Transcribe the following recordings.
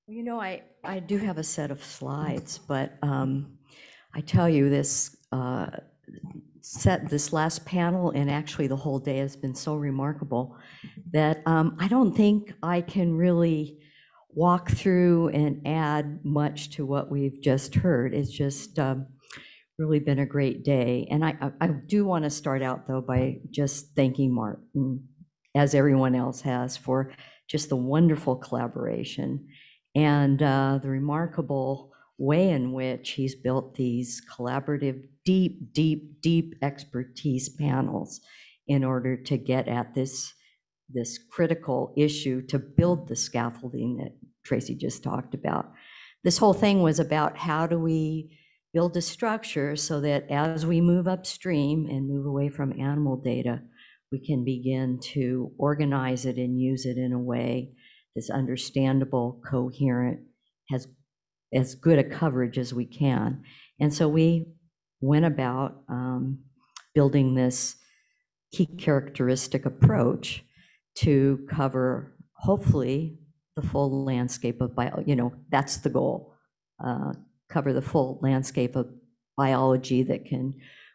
You know, I do have a set of slides, but I tell you, this this last panel and actually the whole day has been so remarkable that I don't think I can really walk through and add much to what we've just heard. It's just really been a great day. And I do want to start out, though, by just thanking Martin, as everyone else has, for just the wonderful collaboration and the remarkable way in which he's built these collaborative, deep, deep, deep expertise panels in order to get at this critical issue to build the scaffolding that Tracy just talked about. This whole thing was about how do we build a structure so that as we move upstream and move away from animal data, we can begin to organize it and use it in a way that's understandable, coherent, has as good a coverage as we can. And so we went about building this key characteristic approach to cover, hopefully, the full landscape of that's the goal, cover the full landscape of biology that can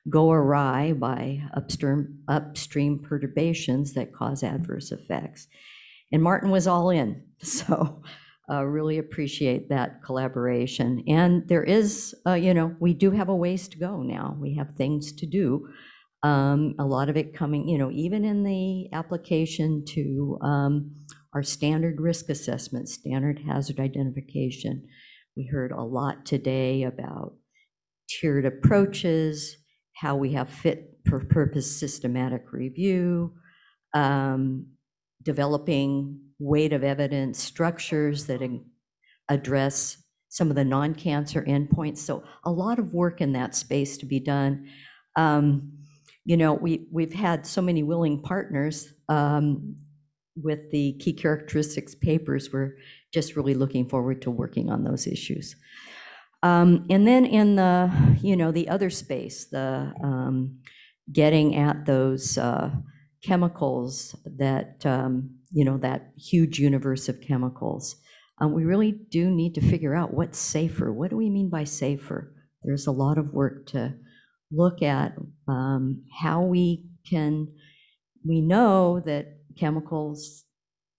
go awry by upstream perturbations that cause adverse effects. And Martin was all in, so really appreciate that collaboration. And there is, we do have a ways to go now. We have things to do. A lot of it coming, even in the application to our standard risk assessment, standard hazard identification. We heard a lot today about tiered approaches, how we have fit for purpose systematic review, developing weight of evidence structures that address some of the non-cancer endpoints. So a lot of work in that space to be done. We've had so many willing partners with the key characteristics papers. We're just really looking forward to working on those issues. And then in the other space, the getting at those chemicals that, that huge universe of chemicals. We really do need to figure out what's safer. What do we mean by safer? There's a lot of work to look at how we know that chemicals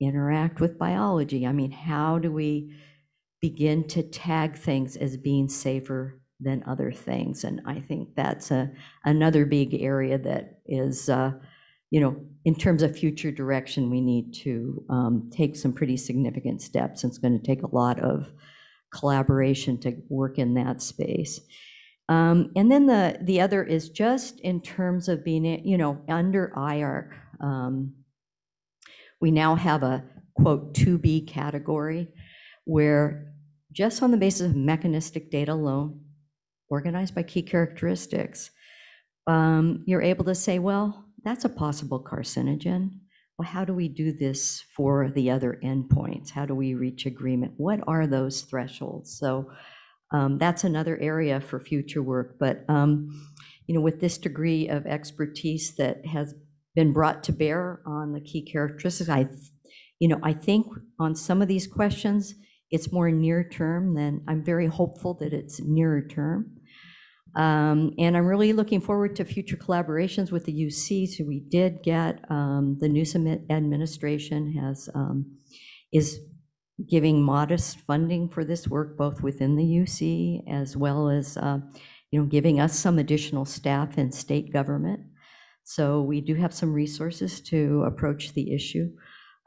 interact with biology. I mean, how do we begin to tag things as being safer than other things? And I think that's another big area that is, in terms of future direction, we need to take some pretty significant steps. It's going to take a lot of collaboration to work in that space. And then the other is just in terms of being, under IARC, we now have a, quote, 2B category, where just on the basis of mechanistic data alone, organized by key characteristics, you're able to say, well, that's a possible carcinogen. Well, how do we do this for the other endpoints? How do we reach agreement? What are those thresholds? So that's another area for future work. But with this degree of expertise that has been brought to bear on the key characteristics, I think on some of these questions, it's more near term than I'm very hopeful that it's nearer term. And I'm really looking forward to future collaborations with the UC. So we did get the Newsom administration is giving modest funding for this work, both within the UC as well as giving us some additional staff in state government. So we do have some resources to approach the issue.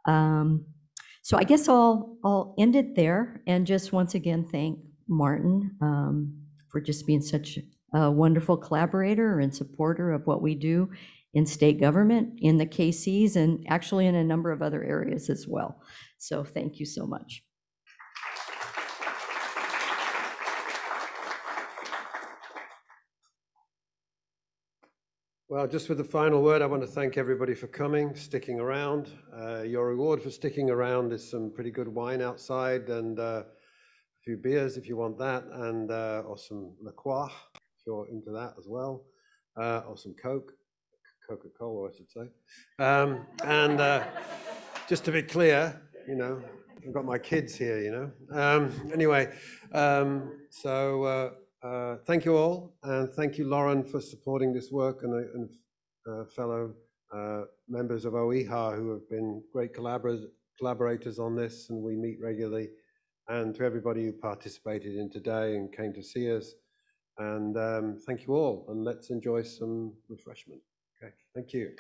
So I guess I'll end it there and just once again thank Martin for just being such a wonderful collaborator and supporter of what we do in state government, in the KCs, and actually in a number of other areas as well. So thank you so much. Well, just with the final word, I want to thank everybody for coming, sticking around. Your reward for sticking around is some pretty good wine outside and a few beers if you want that, and or some La Croix if you're into that as well, or some Coca-Cola, I should say. just to be clear, you know, I've got my kids here, you know. Anyway, thank you all, and thank you, Lauren, for supporting this work, and fellow members of OEHA who have been great collaborators on this, and we meet regularly, and to everybody who participated in today and came to see us. And thank you all, and let's enjoy some refreshment. Okay, thank you.